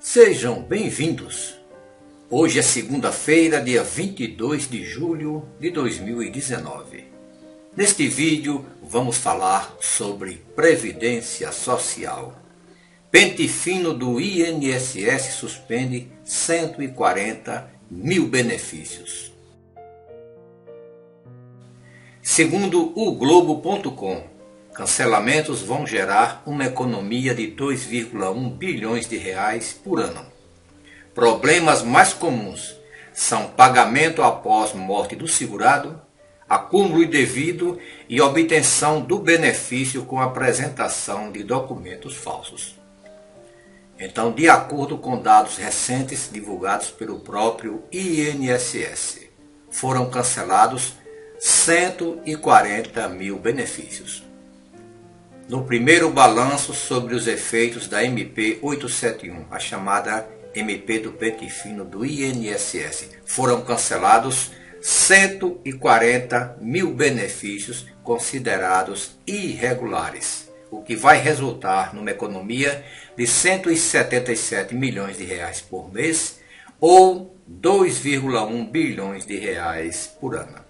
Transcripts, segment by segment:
Sejam bem-vindos! Hoje é segunda-feira, dia 22 de julho de 2019. Neste vídeo vamos falar sobre Previdência Social. Pente fino do INSS suspende 140 mil benefícios. Segundo o Globo.com, cancelamentos vão gerar uma economia de 2,1 bilhões de reais por ano. Problemas mais comuns são pagamento após morte do segurado, acúmulo indevido e obtenção do benefício com apresentação de documentos falsos. Então, de acordo com dados recentes divulgados pelo próprio INSS, foram cancelados 140 mil benefícios. No primeiro balanço sobre os efeitos da MP 871, a chamada MP do pente fino do INSS, foram cancelados 140 mil benefícios considerados irregulares, o que vai resultar numa economia de 177 milhões de reais por mês ou 2,1 bilhões de reais por ano.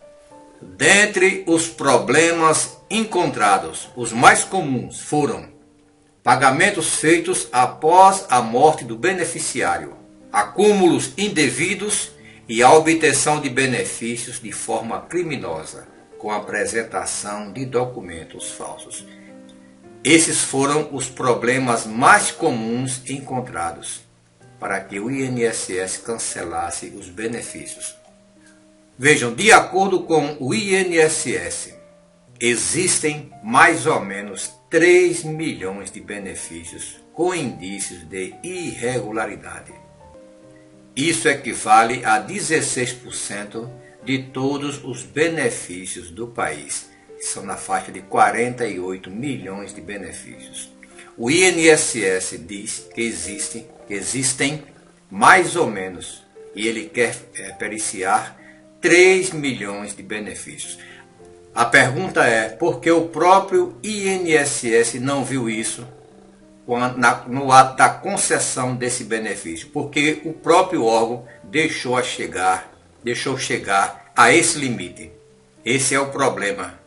Dentre os problemas encontrados, os mais comuns foram pagamentos feitos após a morte do beneficiário, acúmulos indevidos e a obtenção de benefícios de forma criminosa, com a apresentação de documentos falsos. Esses foram os problemas mais comuns encontrados para que o INSS cancelasse os benefícios. Vejam, de acordo com o INSS, existem mais ou menos 3 milhões de benefícios com indícios de irregularidade. Isso equivale a 16% de todos os benefícios do país, que são na faixa de 48 milhões de benefícios. O INSS diz que existem mais ou menos, e ele quer periciar 3 milhões de benefícios. A pergunta é, por que o próprio INSS não viu isso no ato da concessão desse benefício? Porque o próprio órgão deixou chegar a esse limite. Esse é o problema.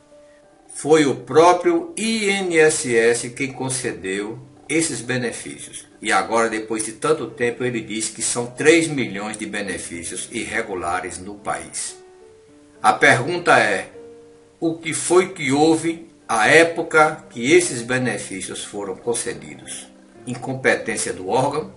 Foi o próprio INSS quem concedeu esses benefícios. E agora, depois de tanto tempo, ele diz que são 3 milhões de benefícios irregulares no país. A pergunta é, o que foi que houve à época que esses benefícios foram concedidos? Incompetência do órgão,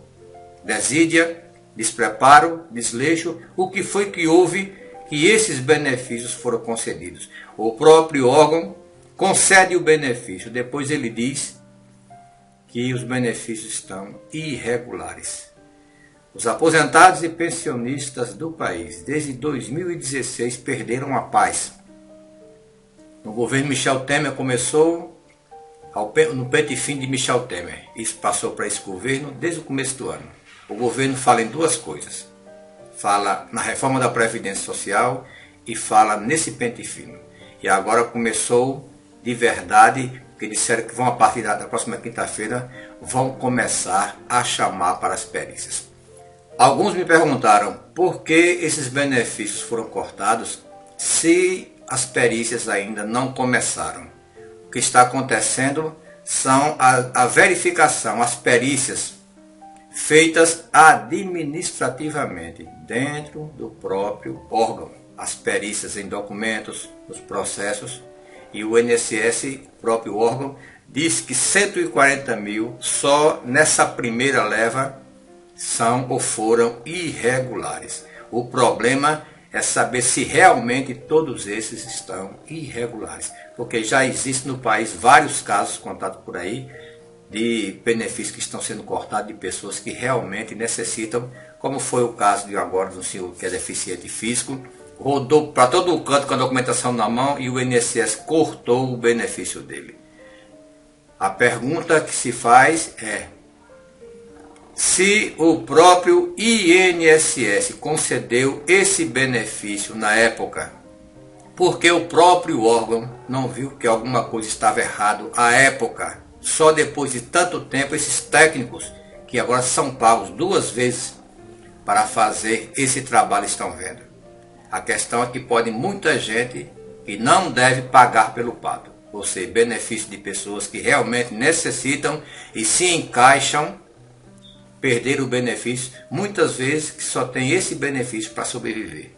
desídia, despreparo, desleixo? O que foi que houve que esses benefícios foram concedidos? O próprio órgão concede o benefício, depois ele diz que os benefícios estão irregulares. Os aposentados e pensionistas do país, desde 2016, perderam a paz. No governo Michel Temer começou no pente fino de Michel Temer. Isso passou para esse governo desde o começo do ano. O governo fala em duas coisas. Fala na reforma da Previdência Social e fala nesse pente fino. E agora começou de verdade, porque disseram que vão, a partir da próxima quinta-feira, vão começar a chamar para as perícias. Alguns me perguntaram por que esses benefícios foram cortados se as perícias ainda não começaram. O que está acontecendo são a verificação, as perícias feitas administrativamente dentro do próprio órgão. As perícias em documentos, os processos. E o INSS, próprio órgão, diz que 140 mil só nessa primeira leva são ou foram irregulares. O problema é saber se realmente todos esses estão irregulares. Porque já existem no país vários casos contados por aí de benefícios que estão sendo cortados de pessoas que realmente necessitam, como foi o caso de agora do senhor que é deficiente físico, rodou para todo o canto com a documentação na mão e o INSS cortou o benefício dele. A pergunta que se faz é, se o próprio INSS concedeu esse benefício na época, por que o próprio órgão não viu que alguma coisa estava errado à época? Só depois de tanto tempo, esses técnicos que agora são pagos 2 vezes para fazer esse trabalho, estão vendo. A questão é que pode muita gente que não deve pagar pelo pato, ou seja, benefício de pessoas que realmente necessitam e se encaixam, perder o benefício, muitas vezes que só tem esse benefício para sobreviver.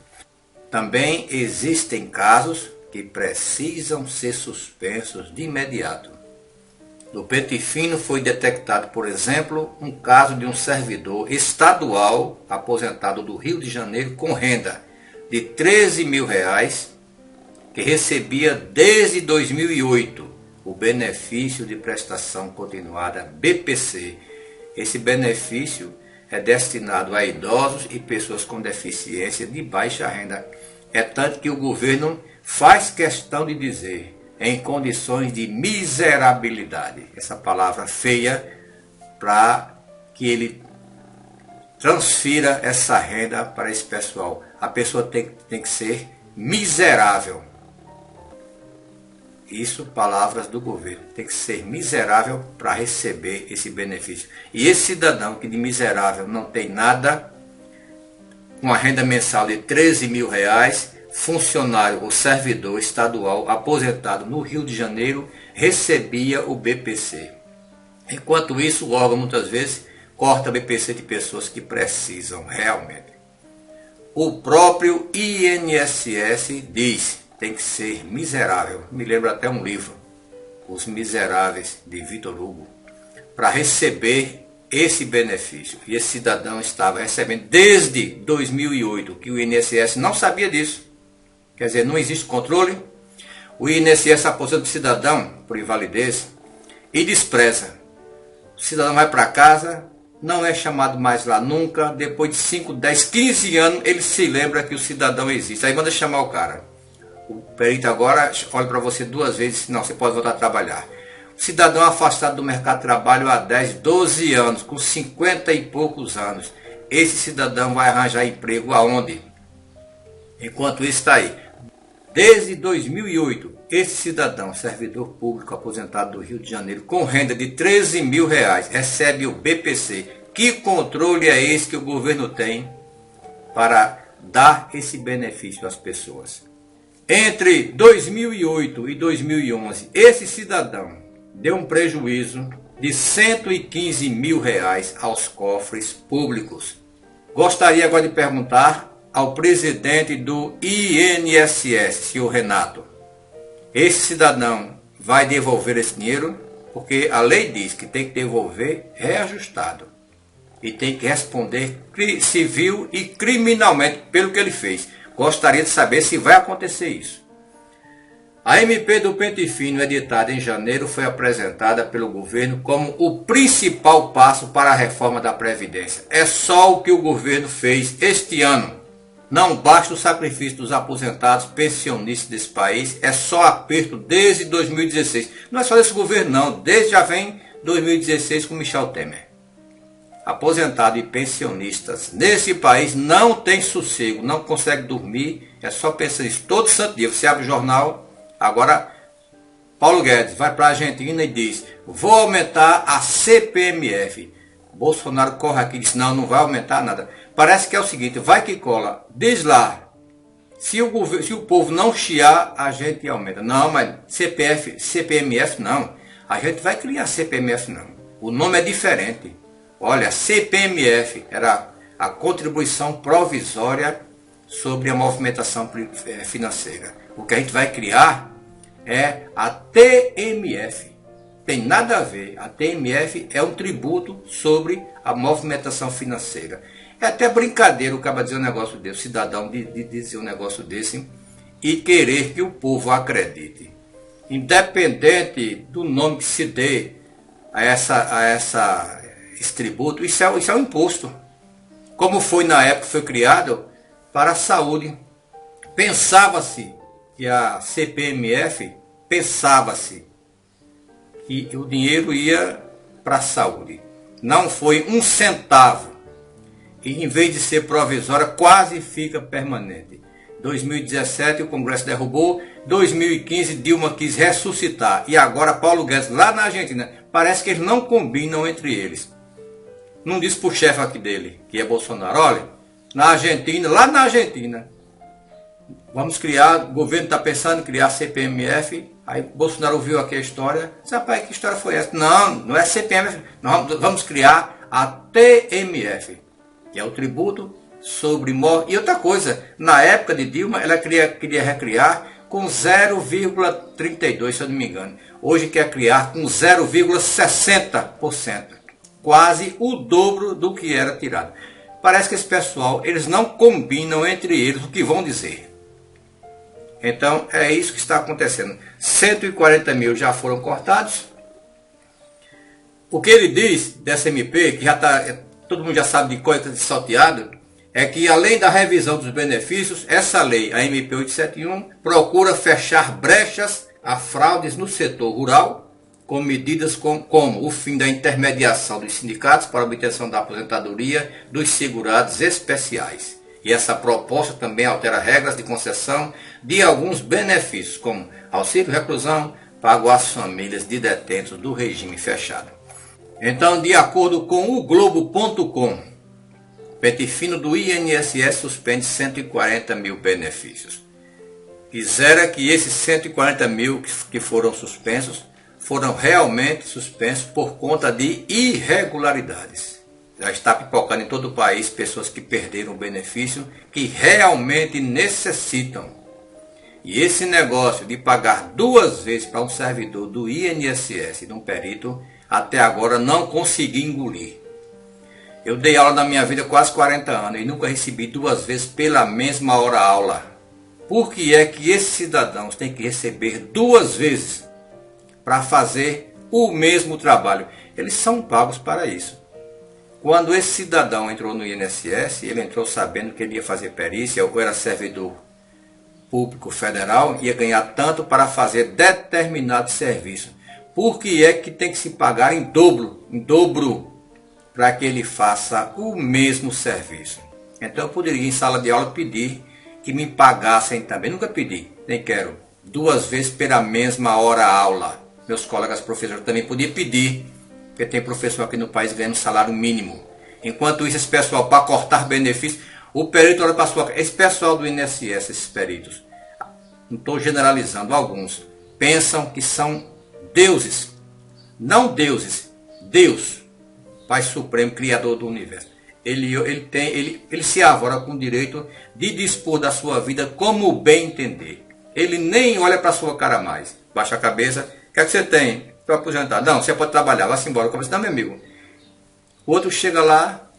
Também existem casos que precisam ser suspensos de imediato. No Pente Fino foi detectado, por exemplo, um caso de um servidor estadual aposentado do Rio de Janeiro com renda de R$13 mil, que recebia desde 2008 o benefício de prestação continuada BPC. Esse benefício é destinado a idosos e pessoas com deficiência de baixa renda. É tanto que o governo faz questão de dizer, em condições de miserabilidade, essa palavra feia, para que ele transfira essa renda para esse pessoal. A pessoa tem que ser miserável. Isso, palavras do governo. Tem que ser miserável para receber esse benefício. E esse cidadão que de miserável não tem nada, com a renda mensal de R$13 mil, funcionário ou servidor estadual aposentado no Rio de Janeiro, recebia o BPC. Enquanto isso, o órgão muitas vezes corta o BPC de pessoas que precisam realmente. O próprio INSS diz: tem que ser miserável. Me lembra até um livro, Os Miseráveis, de Victor Hugo, para receber esse benefício. E esse cidadão estava recebendo desde 2008, que o INSS não sabia disso. Quer dizer, não existe controle. O INSS aposenta o cidadão por invalidez e despreza. O cidadão vai para casa, não é chamado mais lá nunca. Depois de 5, 10, 15 anos, ele se lembra que o cidadão existe. Aí manda chamar o cara. O perito agora olha para você 2 vezes, não, você pode voltar a trabalhar. O cidadão afastado do mercado de trabalho há 10, 12 anos, com 50 e poucos anos. Esse cidadão vai arranjar emprego aonde? Enquanto isso está aí. Desde 2008, esse cidadão, servidor público aposentado do Rio de Janeiro, com renda de R$13 mil, recebe o BPC. Que controle é esse que o governo tem para dar esse benefício às pessoas? Entre 2008 e 2011, esse cidadão deu um prejuízo de R$115 mil aos cofres públicos. Gostaria agora de perguntar ao presidente do INSS, senhor Renato: esse cidadão vai devolver esse dinheiro? Porque a lei diz que tem que devolver reajustado e tem que responder civil e criminalmente pelo que ele fez. Gostaria de saber se vai acontecer isso. A MP do Pente Fino, editada em janeiro, foi apresentada pelo governo como o principal passo para a reforma da Previdência. É só o que o governo fez este ano. Não basta o sacrifício dos aposentados pensionistas desse país, é só aperto desde 2016. Não é só desse governo não, desde já vem 2016 com Michel Temer. Aposentados e pensionistas nesse país não tem sossego, não consegue dormir, é só pensar nisso. Todo santo dia você abre o jornal, agora Paulo Guedes vai para a Argentina e diz: vou aumentar a CPMF. Bolsonaro corre aqui e diz: não, não vai aumentar nada. Parece que é o seguinte, vai que cola, diz lá, se o povo não chiar, a gente aumenta. Não, mas CPMF não, a gente vai criar CPMF não. O nome é diferente. Olha, CPMF era a contribuição provisória sobre a movimentação financeira. O que a gente vai criar é a TMF. Tem nada a ver. A TMF é um tributo sobre a movimentação financeira. É até brincadeira o cara dizer um negócio desse, o cidadão de dizer um negócio desse e querer que o povo acredite. Independente do nome que se dê a esse tributo, isso é um imposto. Como foi na época que foi criado para a saúde. Pensava-se que a CPMF, pensava-se que o dinheiro ia para a saúde. Não foi um centavo. E em vez de ser provisória, quase fica permanente. 2017 o Congresso derrubou, 2015 Dilma quis ressuscitar. E agora Paulo Guedes lá na Argentina. Parece que eles não combinam entre eles. não disse pro chefe aqui dele, que é Bolsonaro, olha, na Argentina, lá na Argentina, vamos criar, o governo está pensando em criar CPMF. Aí Bolsonaro ouviu aqui a história, disse, rapaz, que história foi essa? Não, não é CPMF, nós vamos criar a TMF, que é o tributo sobre morte. E outra coisa, na época de Dilma, ela queria recriar com 0,32, se eu não me engano. Hoje quer criar com 0,60%, quase o dobro do que era tirado. Parece que esse pessoal, eles não combinam entre eles o que vão dizer. Então, é isso que está acontecendo. 140 mil já foram cortados. O que ele diz dessa MP, que já está, todo mundo já sabe de coisa de salteado, é que além da revisão dos benefícios, essa lei, a MP 871, procura fechar brechas a fraudes no setor rural, com medidas como o fim da intermediação dos sindicatos para a obtenção da aposentadoria dos segurados especiais. E essa proposta também altera regras de concessão de alguns benefícios, como auxílio reclusão, pago às famílias de detentos do regime fechado. Então, de acordo com o Globo.com, pente fino do INSS suspende 140 mil benefícios. Quisera que esses 140 mil que foram suspensos foram realmente suspensos por conta de irregularidades. Já está pipocando em todo o país pessoas que perderam o benefício, que realmente necessitam. E esse negócio de pagar 2 vezes para um servidor do INSS e de um perito, até agora não consegui engolir. Eu dei aula na minha vida quase 40 anos e nunca recebi 2 vezes pela mesma hora aula. Por que é que esses cidadãos têm que receber 2 vezes para fazer o mesmo trabalho? Eles são pagos para isso. Quando esse cidadão entrou no INSS, ele entrou sabendo que ele ia fazer perícia, ou era servidor público federal, ia ganhar tanto para fazer determinado serviço. Por que é que tem que se pagar em dobro, para que ele faça o mesmo serviço? Então eu poderia em sala de aula pedir que me pagassem também, nunca pedi, nem quero, 2 vezes pela mesma hora aula. Meus colegas professores também podiam pedir, porque tem professor aqui no país ganhando salário mínimo. Enquanto isso, esse pessoal, para cortar benefícios, o perito olha para a sua... Esse pessoal do INSS, esses peritos, não estou generalizando, alguns, pensam que são deuses. Não deuses, Deus, Pai Supremo, Criador do Universo. Ele se arvora com o direito de dispor da sua vida como bem entender. Ele nem olha para a sua cara mais. Baixa a cabeça. O que é que você tem? Estou aposentado. Não, você pode trabalhar. Vá-se embora. Como não, meu amigo. O outro chega lá.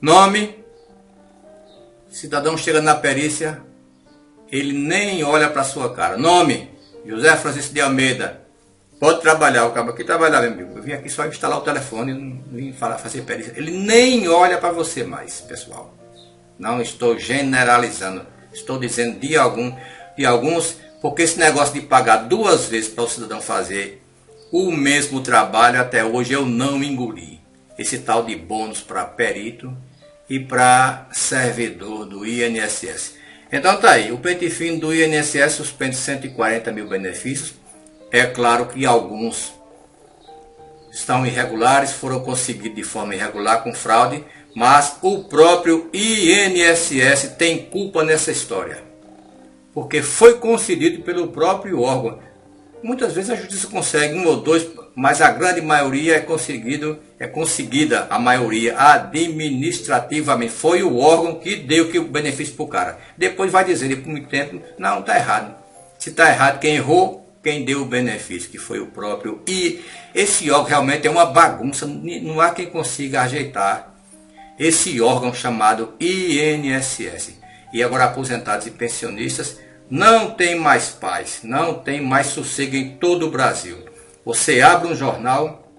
Nome. Cidadão chega na perícia. Ele nem olha para a sua cara. Nome. José Francisco de Almeida. Pode trabalhar. O cara aqui trabalhar, meu amigo. Eu vim aqui só instalar o telefone. Não vim fazer perícia. Ele nem olha para você mais, pessoal. Não estou generalizando. Estou dizendo de alguns. Porque esse negócio de pagar 2 vezes para o cidadão fazer o mesmo trabalho, até hoje eu não engoli. Esse tal de bônus para perito e para servidor do INSS. Então tá aí, o pente fino do INSS suspende 140 mil benefícios. É claro que alguns estão irregulares, foram conseguidos de forma irregular, com fraude, mas o próprio INSS tem culpa nessa história. Porque foi concedido pelo próprio órgão. Muitas vezes a justiça consegue 1 ou 2, mas a grande maioria é conseguida a maioria administrativamente. Foi o órgão que deu o benefício para o cara. Depois vai dizer, por muito tempo, não, está errado. Se está errado, quem errou, quem deu o benefício, que foi o próprio. E esse órgão realmente é uma bagunça, não há quem consiga ajeitar esse órgão chamado INSS. E agora aposentados e pensionistas não tem mais paz, não tem mais sossego em todo o Brasil. Você abre um jornal,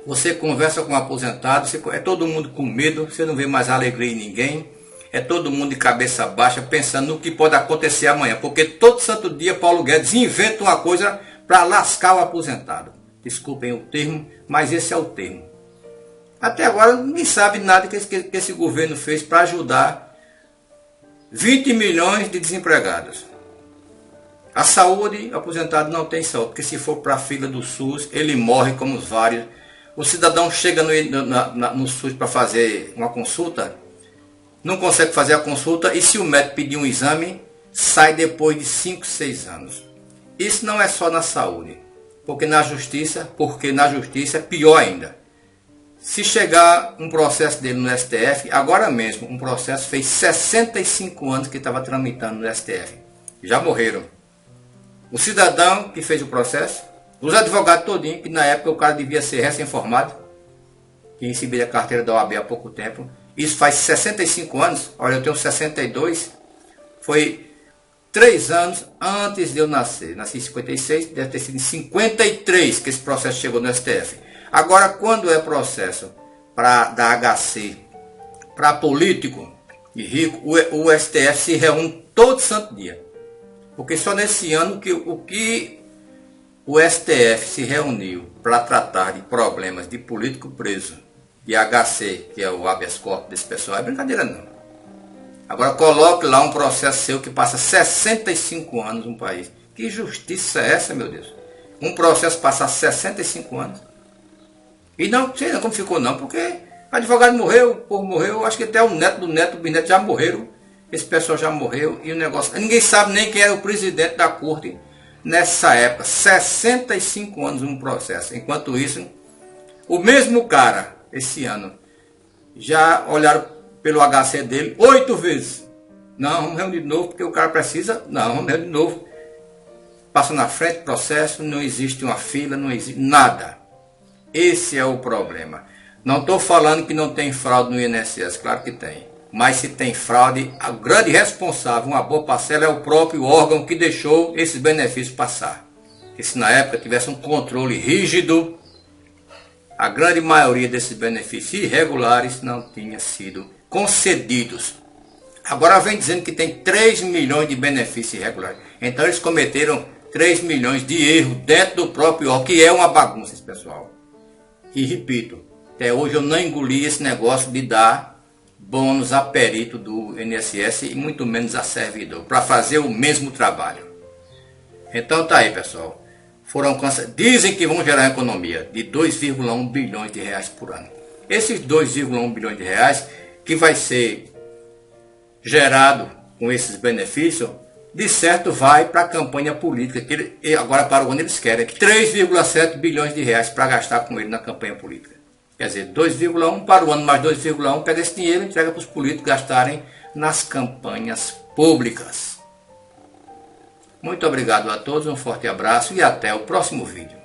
você conversa com um aposentado, é todo mundo com medo, você não vê mais alegria em ninguém, é todo mundo de cabeça baixa pensando no que pode acontecer amanhã, porque todo santo dia Paulo Guedes inventa uma coisa para lascar o aposentado. Desculpem o termo, mas esse é o termo. Até agora ninguém sabe nada que esse governo fez para ajudar 20 milhões de desempregados. A saúde, o aposentado não tem saúde, porque se for para a fila do SUS, ele morre como vários O cidadão chega no SUS para fazer uma consulta, não consegue fazer a consulta e se o médico pedir um exame, sai depois de 5, 6 anos. Isso não é só na saúde, porque na justiça é pior ainda. Se chegar um processo dele no STF, agora mesmo, um processo fez 65 anos que estava tramitando no STF. Já morreram. O cidadão que fez o processo, os advogados todinhos, que na época o cara devia ser recém-formado, que receberia a carteira da OAB há pouco tempo. Isso faz 65 anos, olha, eu tenho 62, foi 3 anos antes de eu nascer. Nasci em 56, deve ter sido em 53 que esse processo chegou no STF. Agora, quando é processo da HC, para político e rico, o STF se reúne todo santo dia. Porque só nesse ano que o STF se reuniu para tratar de problemas de político preso, de HC, que é o habeas corpus desse pessoal, é brincadeira não. Agora coloque lá um processo seu que passa 65 anos no país. Que justiça é essa, meu Deus? Um processo passar 65 anos. E não sei como ficou não, porque o advogado morreu, o povo morreu, acho que até o neto do bisneto já morreram. Esse pessoal já morreu e o negócio... Ninguém sabe nem quem era o presidente da corte nessa época. 65 anos no processo. Enquanto isso, o mesmo cara, esse ano, já olharam pelo HC dele 8 vezes. Não, vamos reunir de novo, porque o cara precisa. Não, vamos reunir de novo. Passa na frente, processo, não existe uma fila, não existe nada. Esse é o problema. Não estou falando que não tem fraude no INSS, claro que tem. Mas se tem fraude, a grande responsável, uma boa parcela, é o próprio órgão que deixou esses benefícios passar. Porque se na época tivesse um controle rígido, a grande maioria desses benefícios irregulares não tinha sido concedidos. Agora vem dizendo que tem 3 milhões de benefícios irregulares. Então eles cometeram 3 milhões de erros dentro do próprio órgão, que é uma bagunça esse pessoal. E repito, até hoje eu não engoli esse negócio de dar bônus a perito do INSS e muito menos a servidor, para fazer o mesmo trabalho. Então tá aí, pessoal. Dizem que vão gerar uma economia de 2,1 bilhões de reais por ano. Esses 2,1 bilhões de reais que vai ser gerado com esses benefícios, de certo vai para a campanha política, agora para onde eles querem, 3,7 bilhões de reais para gastar com ele na campanha política. Quer dizer, 2,1 para o ano mais 2,1, pega esse dinheiro e entrega para os políticos gastarem nas campanhas públicas. Muito obrigado a todos, um forte abraço e até o próximo vídeo.